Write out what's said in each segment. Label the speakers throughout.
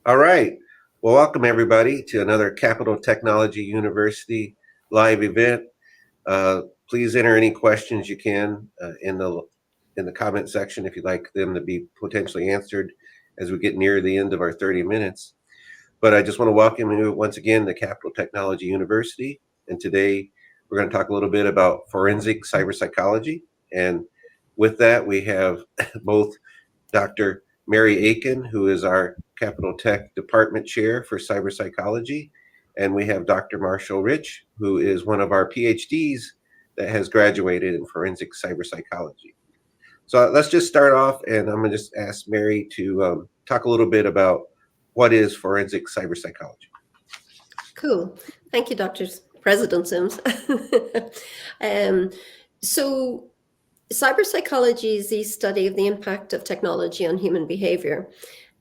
Speaker 1: All right. Well, welcome everybody to another Capitol Technology University live event. Please enter any questions you can in the comment section if you'd like them to be potentially answered as we get near the end of our 30 minutes. But I just want to welcome you once again to Capitol Technology University. And today we're going to talk a little bit about forensic cyberpsychology. And with that, we have both Dr. Mary Aiken, who is our Capitol Tech Department Chair for Cyberpsychology, and we have Dr. Marshall Rich, who is one of our PhDs that has graduated in Forensic Cyberpsychology. So let's just start off, and I'm going to just ask Mary to talk a little bit about what is Forensic Cyberpsychology.
Speaker 2: Cool. Thank you, Dr. President Sims. So cyberpsychology is the study of the impact of technology on human behavior.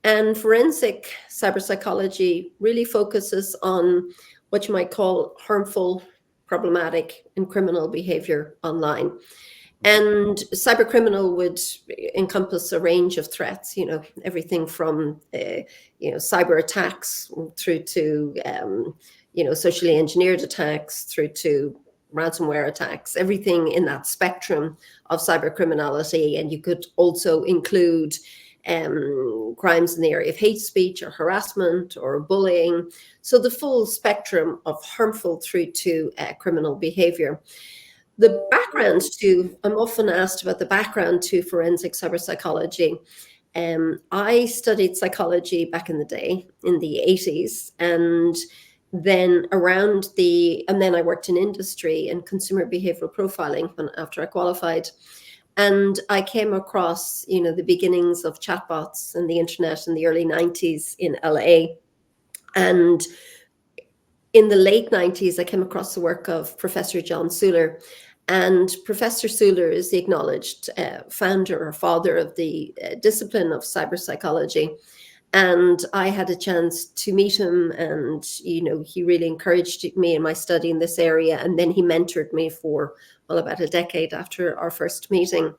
Speaker 2: And forensic cyberpsychology really focuses on what you might call harmful, problematic, and criminal behavior online. And cybercriminal would encompass a range of threats, everything from, cyber attacks through to, socially engineered attacks through to ransomware attacks, everything in that spectrum of cybercriminality. And you could also include crimes in the area of hate speech or harassment or bullying. So the full spectrum of harmful through to criminal behavior. The background I'm often asked about the background to forensic cyberpsychology. I studied psychology back in the day, in the 80s, and then I worked in industry and consumer behavioral profiling after I qualified. And I came across, the beginnings of chatbots and the internet in the early 90s in LA. And in the late 90s, I came across the work of Professor John Suhler. And Professor Suhler is the acknowledged founder or father of the discipline of cyberpsychology. And I had a chance to meet him, and, he really encouraged me in my study in this area. And then he mentored me for, about a decade after our first meeting.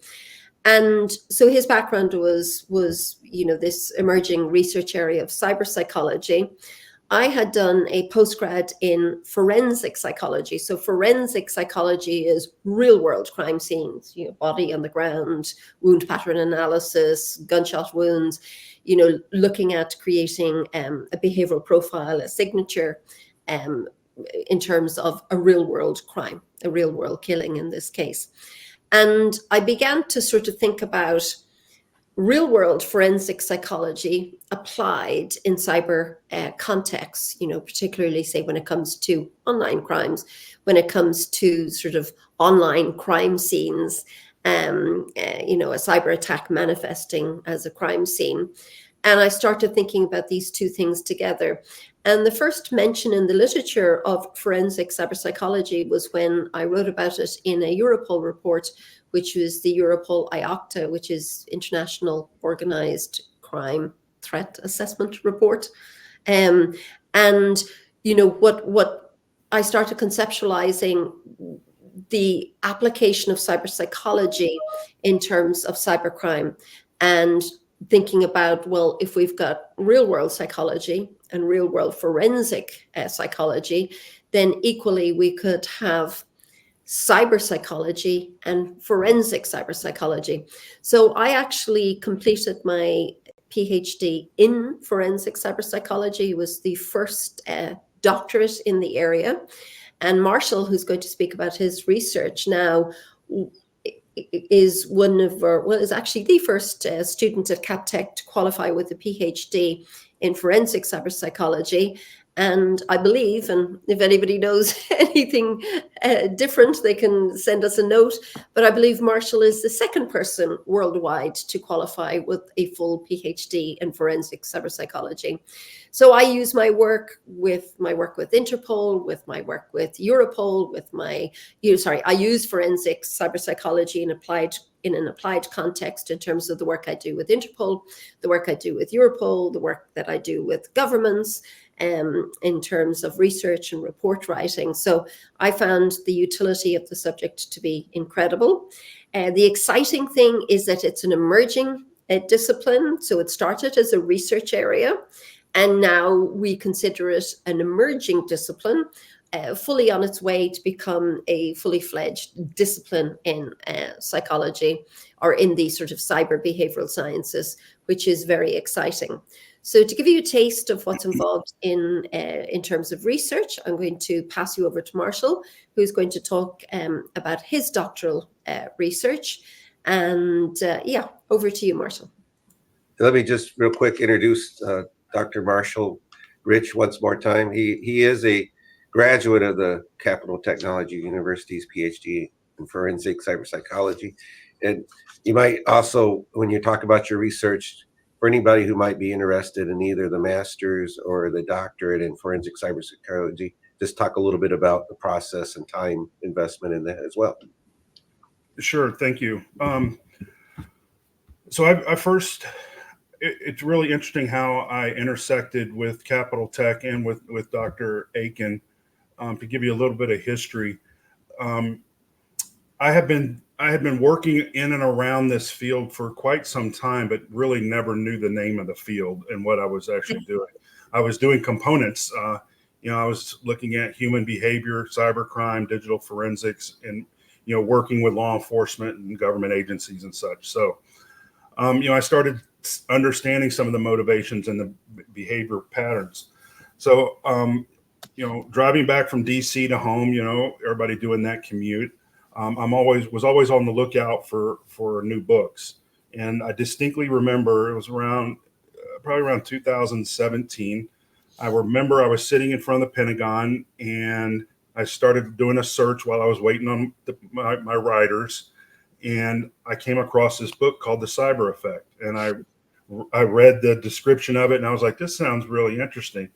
Speaker 2: And so his background was this emerging research area of cyberpsychology. I had done a postgrad in forensic psychology. So forensic psychology is real world crime scenes, body on the ground, wound pattern analysis, gunshot wounds, looking at creating a behavioral profile, a signature in terms of a real world crime, a real world killing in this case. And I began to sort of think about real world forensic psychology applied in cyber contexts, particularly say when it comes to online crimes, when it comes to sort of online crime scenes, a cyber attack manifesting as a crime scene. And I started thinking about these two things together. And the first mention in the literature of forensic cyberpsychology was when I wrote about it in a Europol report, which was the Europol IOCTA, which is International Organized Crime Threat Assessment Report. What I started conceptualizing the application of cyberpsychology in terms of cybercrime, and thinking about, well, if we've got real world psychology and real world forensic psychology, then equally we could have cyberpsychology and forensic cyberpsychology. So I actually completed my PhD in forensic cyberpsychology. It was the first doctorate in the area. And Marshall, who's going to speak about his research now, is is actually the first student at Cap Tech to qualify with a PhD in forensic cyberpsychology. And I believe, and if anybody knows anything different, they can send us a note. But I believe Marshall is the second person worldwide to qualify with a full PhD in forensic cyberpsychology. So I use my work with Interpol, with my work with Europol, I use forensic cyberpsychology in an applied context in terms of the work I do with Interpol, the work I do with Europol, the work that I do with governments, in terms of research and report writing. So I found the utility of the subject to be incredible. The exciting thing is that it's an emerging discipline. So it started as a research area, And now we consider it an emerging discipline, fully on its way to become a fully fledged discipline in psychology, or in the sort of cyber behavioral sciences, which is very exciting. So to give you a taste of what's involved in terms of research, I'm going to pass you over to Marshall, who's going to talk about his doctoral research. And yeah, over to you, Marshall.
Speaker 1: Let me just real quick introduce Dr. Marshall Rich once more time. He is a graduate of the Capitol Technology University's PhD in Forensic Cyberpsychology. And you might also, when you talk about your research, for anybody who might be interested in either the master's or the doctorate in Forensic Cyberpsychology, just talk a little bit about the process and time investment in that as well.
Speaker 3: Sure, thank you. So I first, it's really interesting how I intersected with Capitol Tech and with Dr. Aiken. To give you a little bit of history, I had been working in and around this field for quite some time, but really never knew the name of the field and what I was actually doing. I was doing components. I was looking at human behavior, cybercrime, digital forensics, and working with law enforcement and government agencies and such. So, I started understanding some of the motivations and the behavior patterns. So, driving back from DC to home, everybody doing that commute. Was always on the lookout for new books. And I distinctly remember it was probably around 2017. I remember I was sitting in front of the Pentagon and I started doing a search while I was waiting on my writers. And I came across this book called The Cyber Effect. And I read the description of it and I was like, this sounds really interesting.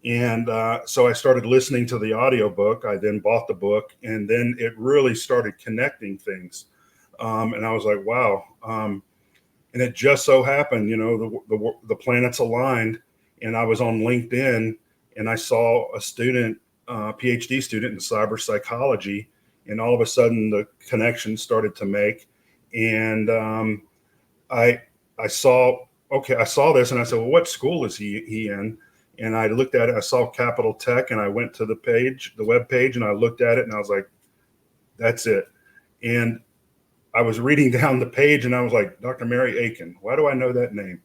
Speaker 3: And so I started listening to the audiobook. I then bought the book, and then it really started connecting things. And I was like, wow. And it just so happened, the planets aligned, and I was on LinkedIn and I saw a student, PhD student in cyber psychology. And all of a sudden the connection started to make. And I saw this and I said, well, what school is he in? And I looked at it, I saw Capitol Tech, and I went to the web page, and I looked at it, and I was like, that's it. And I was reading down the page, and I was like, Dr. Mary Aiken, why do I know that name?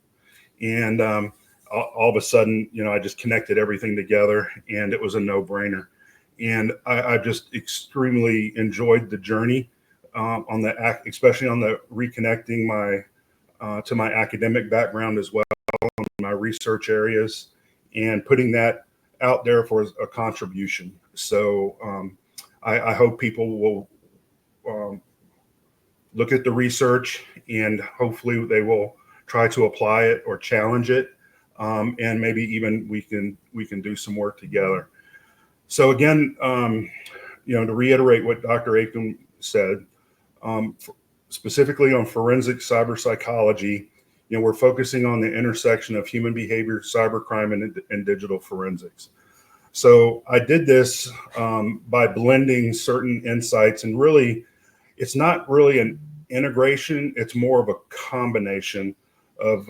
Speaker 3: And all of a sudden, I just connected everything together, and it was a no-brainer. And I just extremely enjoyed the journey especially on the reconnecting to my academic background as well, my research areas, and putting that out there for a contribution. So I hope people will look at the research, and hopefully they will try to apply it or challenge it, and maybe even we can do some work together. So again, to reiterate what Dr. Aiken said, specifically on forensic cyberpsychology, we're focusing on the intersection of human behavior, cybercrime, and digital forensics. So I did this by blending certain insights, and really, it's not really an integration; it's more of a combination of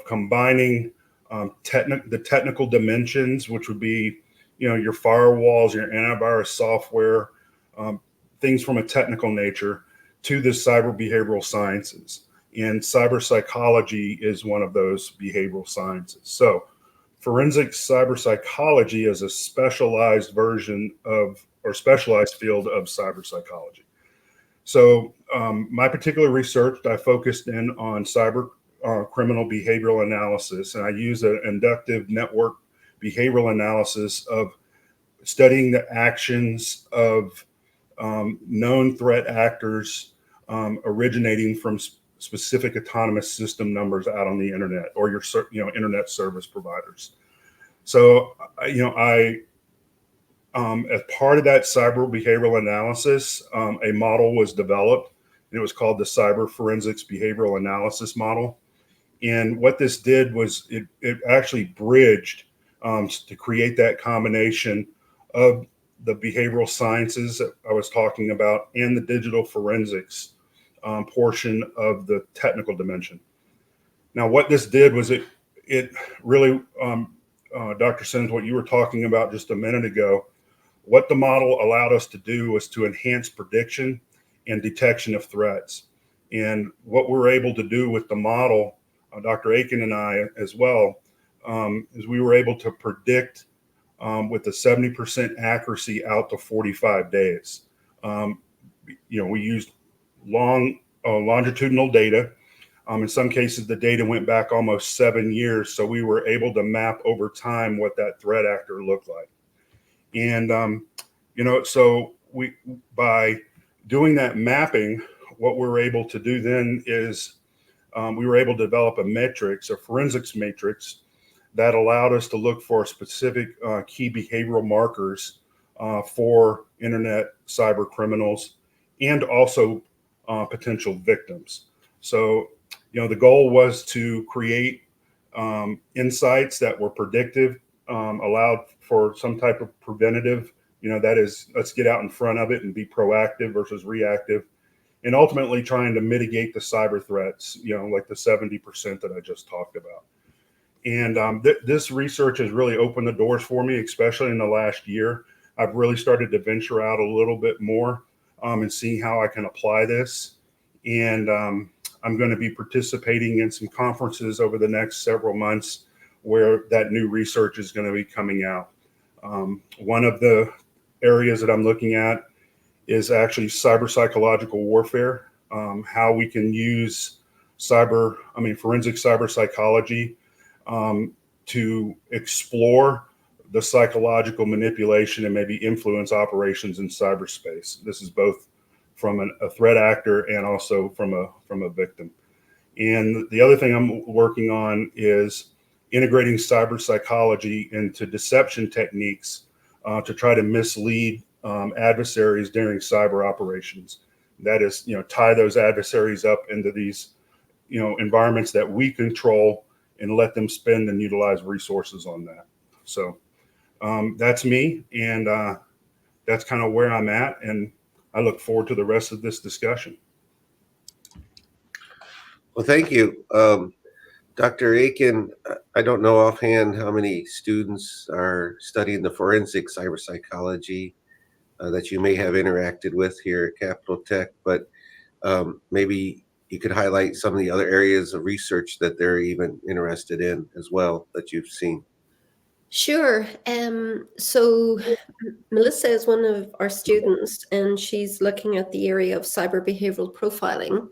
Speaker 3: combining the technical dimensions, which would be, your firewalls, your antivirus software, things from a technical nature, to the cyber behavioral sciences. And cyber psychology is one of those behavioral sciences. So forensic cyber psychology is a specialized specialized field of cyber psychology. So my particular research, I focused in on cyber criminal behavioral analysis, and I use an inductive network behavioral analysis of studying the actions of known threat actors originating from specific autonomous system numbers out on the internet, or your internet service providers. So I as part of that cyber behavioral analysis, a model was developed, and it was called the Cyber Forensics Behavioral Analysis Model. And what this did was it actually bridged to create that combination of the behavioral sciences that I was talking about and the digital forensics portion of the technical dimension. Now, what this did was it it really, Dr. Sims, what you were talking about just a minute ago, what the model allowed us to do was to enhance prediction and detection of threats. And what we're able to do with the model, Dr. Aiken and I as well, is we were able to predict with a 70% accuracy out to 45 days. We used longitudinal data. In some cases, the data went back almost 7 years, so we were able to map over time what that threat actor looked like. And so by doing that mapping, what we were able to do then is we were able to develop a forensics matrix that allowed us to look for specific key behavioral markers for internet cyber criminals and also potential victims. So, the goal was to create insights that were predictive, allowed for some type of preventative, that is, let's get out in front of it and be proactive versus reactive, and ultimately trying to mitigate the cyber threats, like the 70% that I just talked about. And this research has really opened the doors for me, especially in the last year. I've really started to venture out a little bit more and see how I can apply this. And I'm going to be participating in some conferences over the next several months where that new research is going to be coming out. One of the areas that I'm looking at is actually cyberpsychological warfare, how we can use forensic cyberpsychology to explore the psychological manipulation and maybe influence operations in cyberspace. This is both from a threat actor and also from a victim. And the other thing I'm working on is integrating cyberpsychology into deception techniques to try to mislead adversaries during cyber operations. That is, tie those adversaries up into these, environments that we control and let them spend and utilize resources on that. So that's me, and that's kind of where I'm at, and I look forward to the rest of this discussion.
Speaker 1: Well, thank you. Dr. Aiken, I don't know offhand how many students are studying the forensic cyberpsychology that you may have interacted with here at Capitol Tech, but maybe you could highlight some of the other areas of research that they're even interested in as well that you've seen.
Speaker 2: Sure. So Melissa is one of our students, and she's looking at the area of cyber behavioral profiling.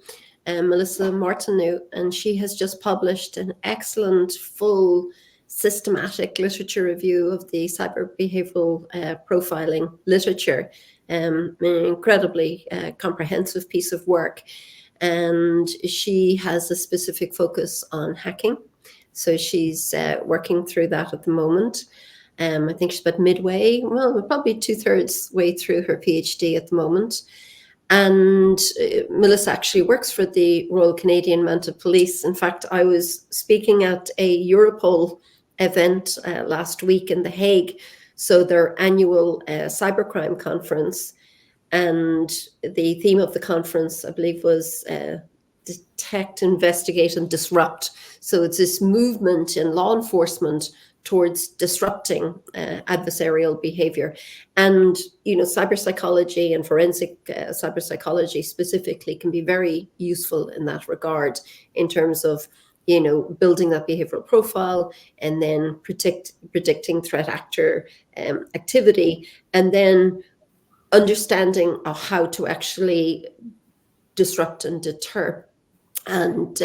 Speaker 2: Melissa Martineau, and she has just published an excellent, full, systematic literature review of the cyber behavioral profiling literature. An incredibly comprehensive piece of work, and she has a specific focus on hacking. So she's working through that at the moment. I think she's about midway, well, probably 2/3 way through her PhD at the moment. And Melissa actually works for the Royal Canadian Mounted Police. In fact, I was speaking at a Europol event last week in The Hague, so their annual cybercrime conference. And the theme of the conference, I believe, was detect, investigate, and disrupt. So it's this movement in law enforcement towards disrupting adversarial behavior. And, cyberpsychology and forensic cyberpsychology specifically can be very useful in that regard, in terms of, building that behavioral profile and then predicting threat actor activity, and then understanding of how to actually disrupt and deter. And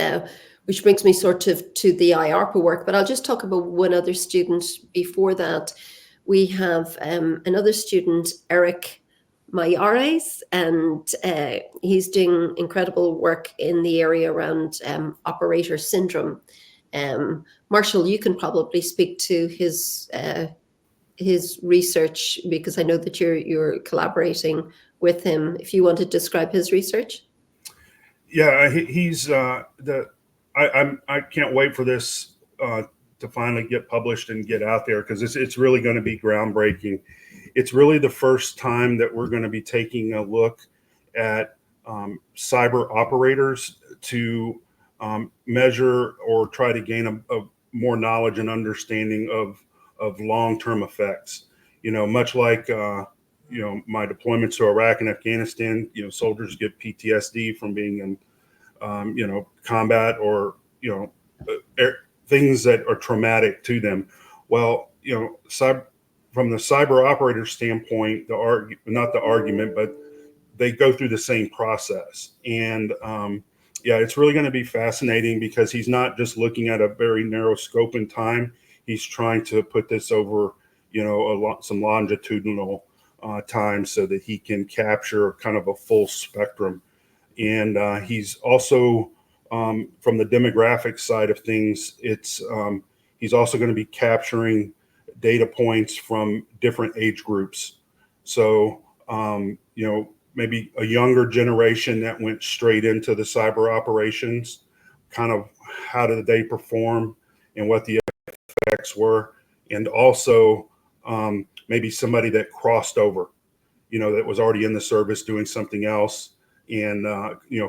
Speaker 2: which brings me sort of to the IARPA work, but I'll just talk about one other student before that. We have another student, Eric Mayares, and he's doing incredible work in the area around operator syndrome. Marshall, you can probably speak to his research, because I know that you're collaborating with him. If you want to describe his research.
Speaker 3: Yeah, he's I can't wait for this to finally get published and get out there, because it's really going to be groundbreaking. It's really the first time that we're going to be taking a look at cyber operators to measure or try to gain more knowledge and understanding of long-term effects. Much like my deployments to Iraq and Afghanistan, soldiers get PTSD from being in combat, or things that are traumatic to them. Well, from the cyber operator standpoint, not the argument, but they go through the same process. And it's really going to be fascinating, because he's not just looking at a very narrow scope in time. He's trying to put this over, some longitudinal time, so that he can capture kind of a full spectrum. And he's also, from the demographic side of things, he's also going to be capturing data points from different age groups. So, maybe a younger generation that went straight into the cyber operations, kind of how did they perform and what the effects were. And also maybe somebody that crossed over, that was already in the service doing something else, and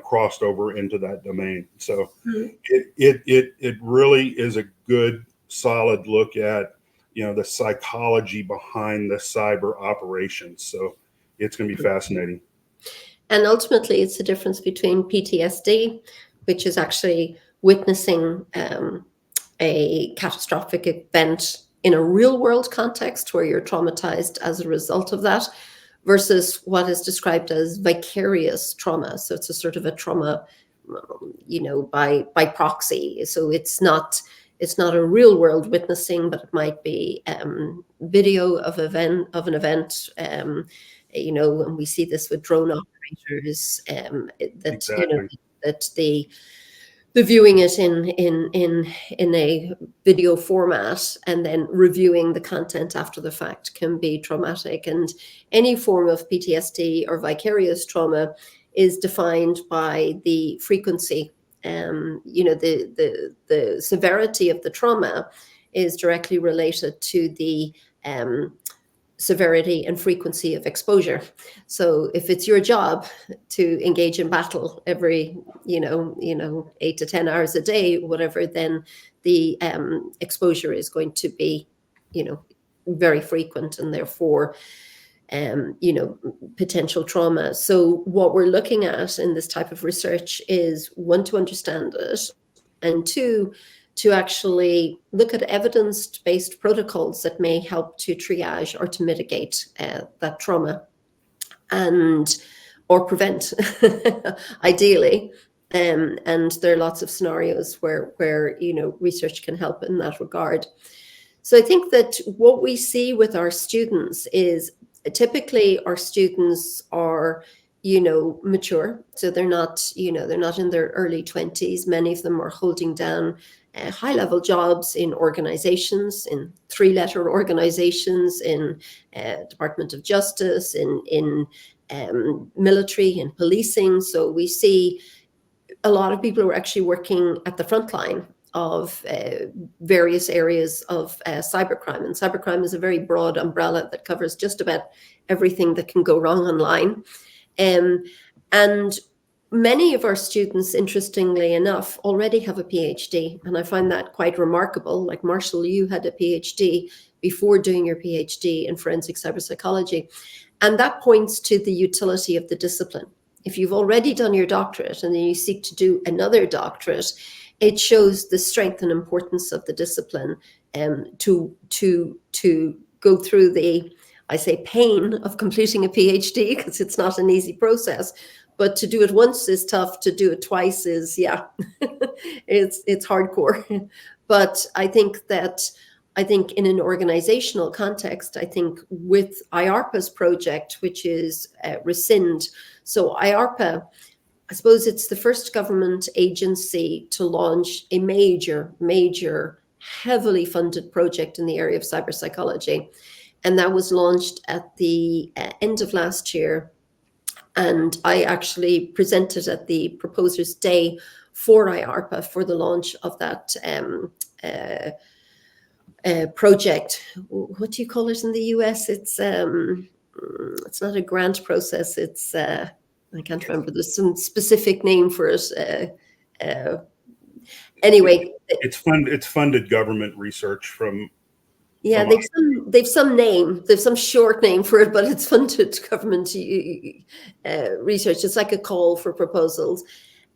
Speaker 3: crossed over into that domain. So it really is a good, solid look at the psychology behind the cyber operations. So it's going to be fascinating.
Speaker 2: And ultimately, it's the difference between PTSD, which is actually witnessing a catastrophic event in a real world context where you're traumatized as a result of that, versus what is described as vicarious trauma. So it's a sort of a trauma, by proxy. So it's not a real world witnessing, but it might be video of an event. And we see this with drone operators, that
Speaker 3: Exactly.
Speaker 2: that the viewing it in a video format and then reviewing the content after the fact can be traumatic. And any form of PTSD or vicarious trauma is defined by the frequency. The severity of the trauma is directly related to the severity and frequency of exposure. So if it's your job to engage in battle every 8 to 10 hours a day, whatever, then the exposure is going to be very frequent, and therefore potential trauma. So what we're looking at in this type of research is, one, to understand it, and two, to actually look at evidence-based protocols that may help to triage or to mitigate that trauma or prevent, ideally. And there are lots of scenarios where research can help in that regard. So I think that what we see with our students is, typically our students are mature, so they're not in their early 20s. Many of them are holding down high-level jobs in organizations, in 3-letter organizations, in Department of Justice, in military and policing. So we see a lot of people who are actually working at the front line of various areas of cybercrime. And cybercrime is a very broad umbrella that covers just about everything that can go wrong online. And many of our students, interestingly enough, already have a PhD. And I find that quite remarkable. Like Marshall, you had a PhD before doing your PhD in forensic cyberpsychology. And that points to the utility of the discipline. If you've already done your doctorate and then you seek to do another doctorate, it shows the strength and importance of the discipline to go through the, I say, pain of completing a PhD, because it's not an easy process. But to do it once is tough. To do it twice is, it's hardcore. But I think in an organizational context, I think with IARPA's project, which is Rescind. So IARPA, I suppose it's the first government agency to launch a major, heavily funded project in the area of cyberpsychology. And that was launched at the end of last year. And I actually presented at the Proposers' Day for IARPA for the launch of that project. What do you call it in the US? It's not a grant process. It's I can't remember. There's some specific name for it. Anyway,
Speaker 3: It's funded government research from.
Speaker 2: yeah, they've some name, they've some short name for it, but it's funded government research. It's like a call for proposals.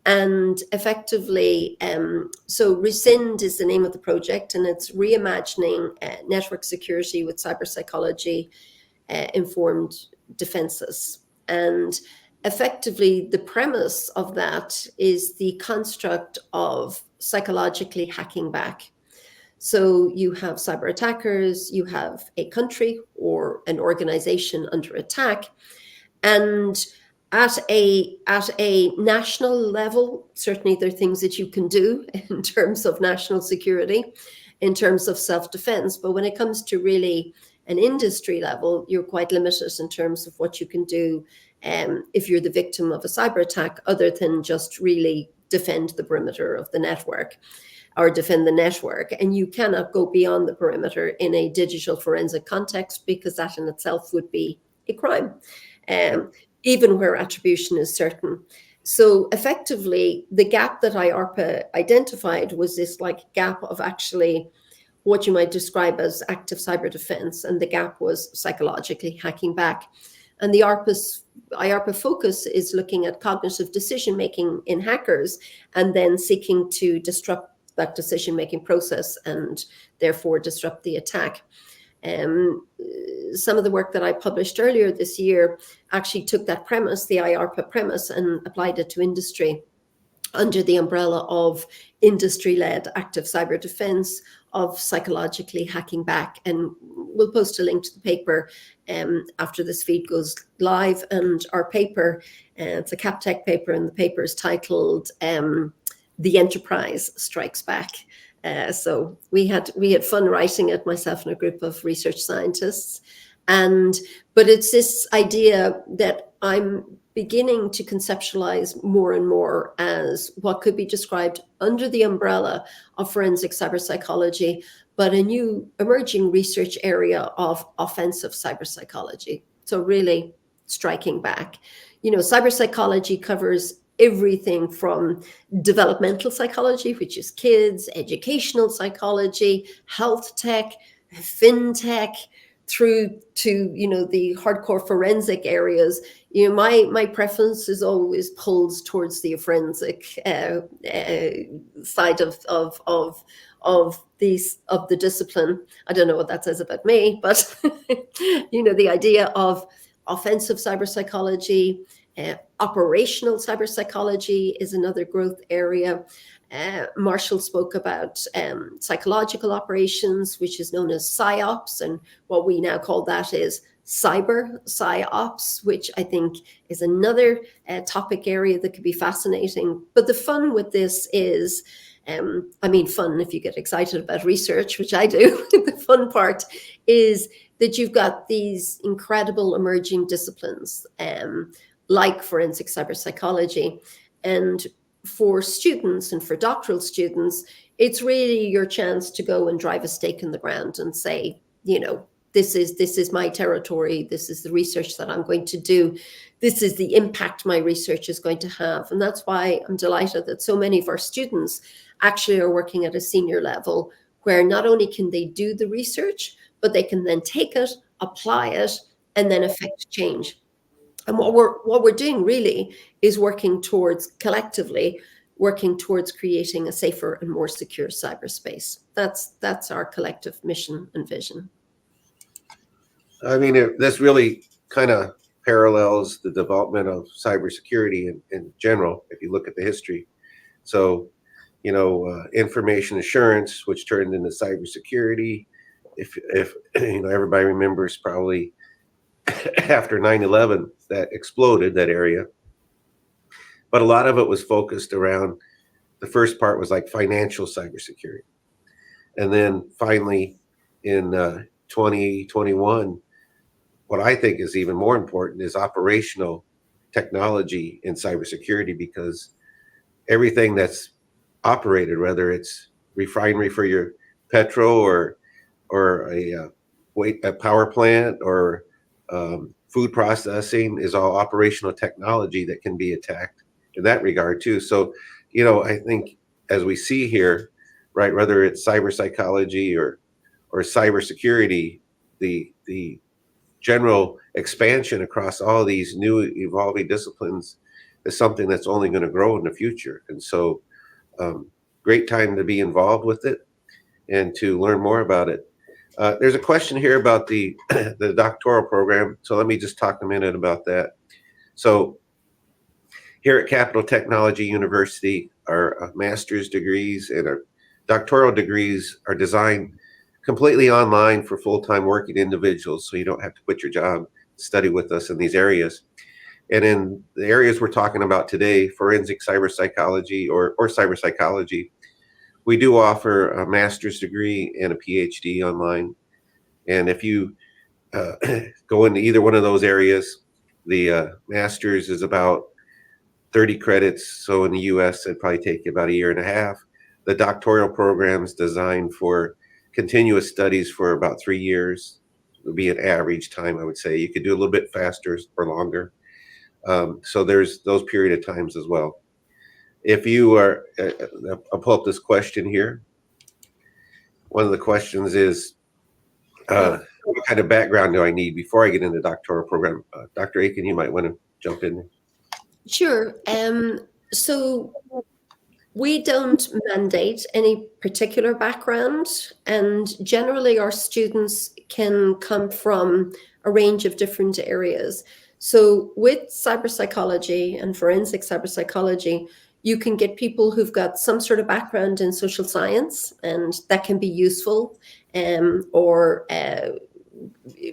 Speaker 2: And effectively, so Rescind is the name of the project, and it's reimagining network security with cyberpsychology informed defenses. And effectively, the premise of that is the construct of psychologically hacking back. So you have cyber attackers, you have a country or an organization under attack, and at a national level, certainly there are things that you can do in terms of national security, in terms of self-defense. But when it comes to really an industry level, you're quite limited in terms of what you can do if you're the victim of a cyber attack, other than just really defend the perimeter of the network or defend the network. And you cannot go beyond the perimeter in a digital forensic context, because that in itself would be a crime, even where attribution is certain. So effectively, the gap that IARPA identified was this like gap of actually what you might describe as active cyber defense, and the gap was psychologically hacking back. And the IARPA focus is looking at cognitive decision-making in hackers, and then seeking to disrupt that decision-making process and therefore disrupt the attack. Some of the work that I published earlier this year actually took that premise, the IARPA premise, and applied it to industry under the umbrella of industry-led active cyber defense, of psychologically hacking back. And we'll post a link to the paper after this feed goes live. And our paper, it's a Capitol Tech paper, and the paper is titled "The Enterprise Strikes Back." So we had fun writing it, myself and a group of research scientists. But it's this idea that I'm beginning to conceptualize more and more as what could be described under the umbrella of forensic cyberpsychology, but a new emerging research area of offensive cyberpsychology. So really striking back. Cyberpsychology covers everything from developmental psychology, which is kids, educational psychology, health tech, fintech, through to the hardcore forensic areas. My preference is always pulls towards the forensic side of the discipline. I don't know what that says about me, but the idea of offensive cyberpsychology, operational cyberpsychology is another growth area. Marshall spoke about psychological operations, which is known as PsyOps, and what we now call that is cyber PsyOps, which I think is another topic area that could be fascinating. But the fun with this is, fun if you get excited about research, which I do. The fun part is that you've got these incredible emerging disciplines like forensic cyberpsychology. And for students and for doctoral students, it's really your chance to go and drive a stake in the ground and say, this is my territory. This is the research that I'm going to do. This is the impact my research is going to have. And that's why I'm delighted that so many of our students actually are working at a senior level, where not only can they do the research, but they can then take it, apply it, and then affect change. And what we're doing really is collectively working towards creating a safer and more secure cyberspace. That's our collective mission and vision.
Speaker 1: This really kind of parallels the development of cybersecurity in general, if you look at the history. So, information assurance, which turned into cybersecurity. If everybody remembers, probably after 9/11, that exploded, that area. But a lot of it was focused around, the first part was like financial cybersecurity. And then finally in 2021, what I think is even more important is operational technology in cybersecurity, because everything that's operated, whether it's refinery for your petrol or a power plant or food processing, is all operational technology that can be attacked in that regard too. So, I think as we see here, right, whether it's cyber psychology or cybersecurity, the general expansion across all these new evolving disciplines is something that's only going to grow in the future. And so, great time to be involved with it and to learn more about it. There's a question here about the the doctoral program, so let me just talk a minute about that. So here at Capitol Technology University, our master's degrees and our doctoral degrees are designed completely online for full-time working individuals, so you don't have to quit your job to study with us in these areas. And in the areas we're talking about today, forensic cyberpsychology or cyberpsychology, we do offer a master's degree and a PhD online. And if you go into either one of those areas, the master's is about 30 credits. So in the US, it'd probably take you about a year and a half. The doctoral program is designed for continuous studies for about 3 years. It would be an average time, I would say. You could do a little bit faster or longer. So there's those period of times as well. If you are, I'll pull up this question here. One of the questions is, what kind of background do I need before I get into the doctoral program? Dr. Aiken, you might want to jump in.
Speaker 2: Sure. So we don't mandate any particular background, and generally our students can come from a range of different areas. So with cyberpsychology and forensic cyberpsychology, you can get people who've got some sort of background in social science, and that can be useful, or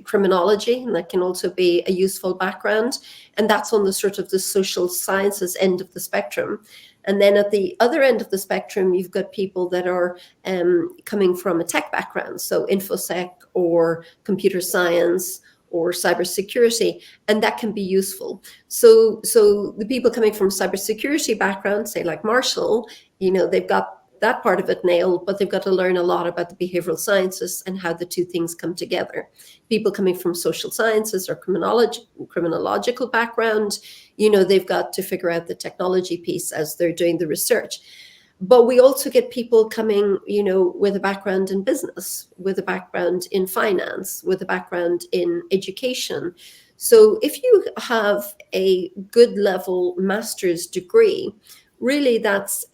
Speaker 2: criminology, and that can also be a useful background. And that's on the sort of the social sciences end of the spectrum. And then at the other end of the spectrum, you've got people that are coming from a tech background, so infosec or computer science or cybersecurity, and that can be useful. So the people coming from cybersecurity background, say like Marshall, they've got that part of it nailed, but they've got to learn a lot about the behavioral sciences and how the two things come together. People coming from social sciences or criminological background, they've got to figure out the technology piece as they're doing the research. But we also get people coming, with a background in business, with a background in finance, with a background in education. So if you have a good level master's degree, really that's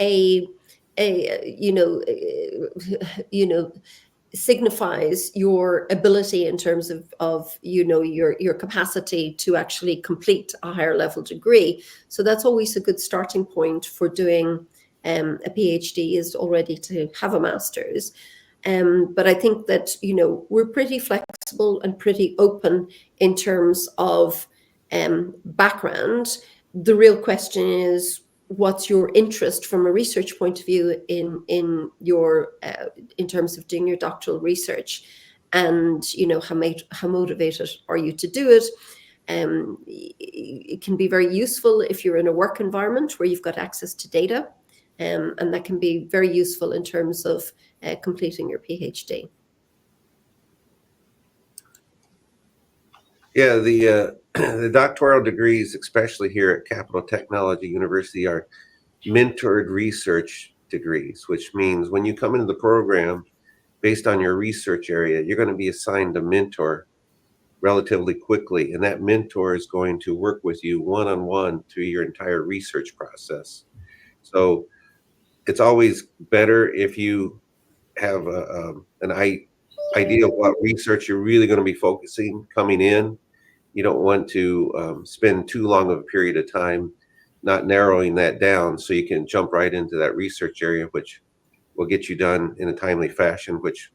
Speaker 2: signifies your ability in terms of your capacity to actually complete a higher level degree. So that's always a good starting point for doing a PhD, is already to have a master's. But I think that we're pretty flexible and pretty open in terms of background. The real question is, what's your interest from a research point of view in terms of doing your doctoral research, and how motivated are you to do it? It can be very useful if you're in a work environment where you've got access to data, and that can be very useful in terms of completing your PhD.
Speaker 1: Yeah, the doctoral degrees, especially here at Capitol Technology University, are mentored research degrees, which means when you come into the program, based on your research area, you're going to be assigned a mentor relatively quickly, and that mentor is going to work with you one-on-one through your entire research process. So it's always better if you have an idea of what research you're really going to be focusing coming in. You don't want to spend too long of a period of time not narrowing that down, so you can jump right into that research area, which will get you done in a timely fashion, which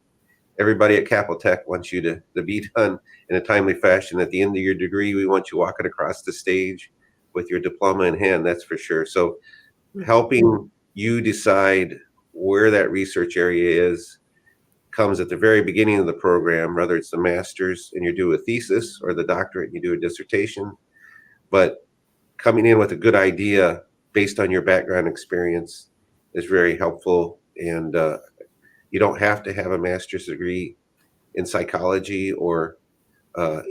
Speaker 1: everybody at Capitol Tech wants you to be done in a timely fashion. At the end of your degree, we want you walking across the stage with your diploma in hand, that's for sure. So helping you decide where that research area is comes at the very beginning of the program, whether it's the master's and you do a thesis, or the doctorate and you do a dissertation. But coming in with a good idea based on your background experience is very helpful. And you don't have to have a master's degree in psychology or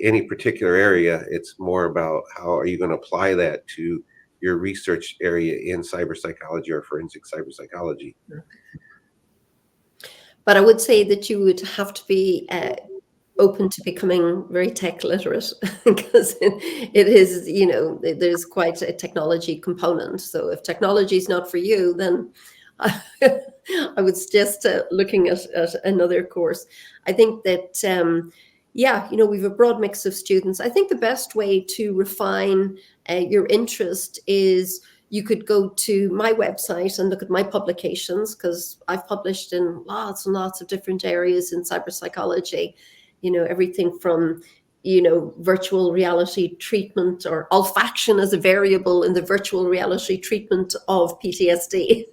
Speaker 1: any particular area. It's more about how are you going to apply that to your research area in cyberpsychology or forensic cyberpsychology.
Speaker 2: But I would say that you would have to be open to becoming very tech literate, because it is, you know, there's quite a technology component. So if technology is not for you, then I would suggest looking at another course. I think that, yeah, you know, we have a broad mix of students. I think the best way to refine your interest is you could go to my website and look at my publications, because I've published in lots and lots of different areas in cyberpsychology, you know, everything from, you know, virtual reality treatment or olfaction as a variable in the virtual reality treatment of PTSD.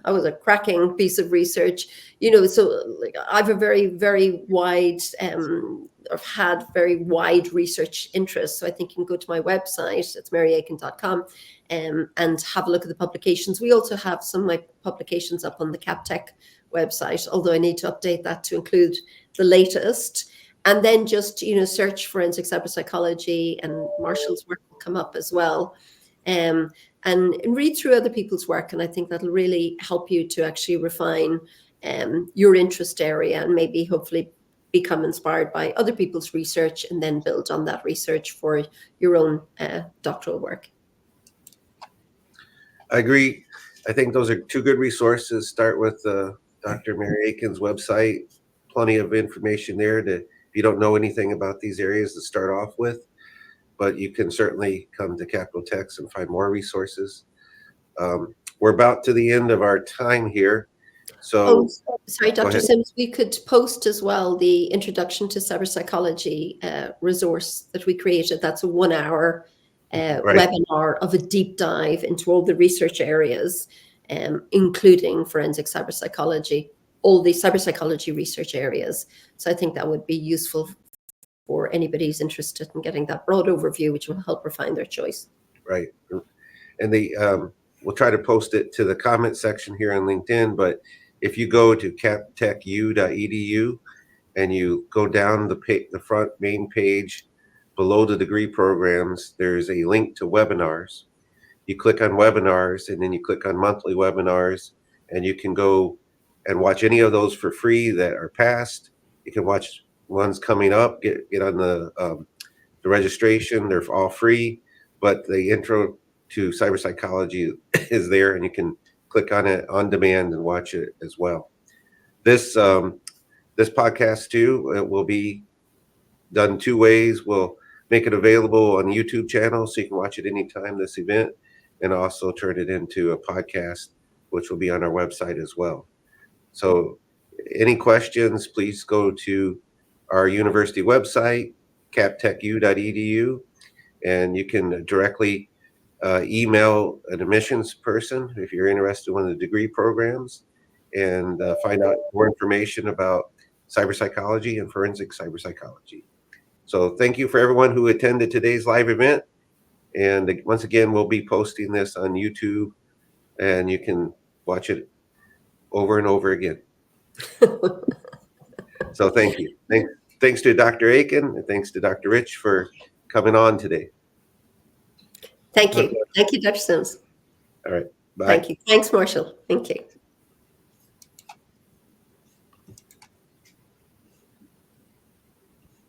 Speaker 2: I was a cracking piece of research, you know, so like, I have a very, very wide, I've had very wide research interests. So I think you can go to my website, it's maryaiken.com, and have a look at the publications. We also have some of my publications up on the Capitol Tech website, although I need to update that to include the latest. And then just, you know, search forensic cyberpsychology, and Marshall's work will come up as well. And read through other people's work. And I think that'll really help you to actually refine your interest area, and maybe hopefully become inspired by other people's research, and then build on that research for your own doctoral work.
Speaker 1: I agree. I think those are two good resources. Start with Dr. Mary Aiken's website. Plenty of information there if you don't know anything about these areas to start off with. But you can certainly come to Capitol Tech and find more resources. We're about to the end of our time here. So,
Speaker 2: sorry, Dr. Sims, we could post as well the Introduction to Cyberpsychology resource that we created. That's a 1 hour webinar of a deep dive into all the research areas, including forensic cyberpsychology, all the cyberpsychology research areas. So I think that would be useful for anybody who's interested in getting that broad overview, which will help refine their choice.
Speaker 1: Right. And we'll try to post it to the comment section here on LinkedIn, but if you go to captechu.edu and you go down the front main page below the degree programs, there's a link to webinars. You click on webinars, and then you click on monthly webinars, and you can go and watch any of those for free that are past. You can watch ones coming up, get on the registration. They're all free, but the intro to cyberpsychology is there, and you can click on it on demand and watch it as well. This podcast too, it will be done two ways. We'll make it available on the YouTube channel so you can watch it anytime this event, and also turn it into a podcast, which will be on our website as well. So any questions, please go to our university website, captechu.edu, and you can directly email an admissions person if you're interested in one of the degree programs, and find out more information about cyberpsychology and forensic cyberpsychology. So thank you for everyone who attended today's live event. And once again, we'll be posting this on YouTube, and you can watch it over and over again. So thank you. Thanks to Dr. Aiken, and thanks to Dr. Rich for coming on today.
Speaker 2: Thank you. Thank you, Dr. Sims.
Speaker 1: All right. Bye.
Speaker 2: Thank you. Thanks, Marshall. Thank you.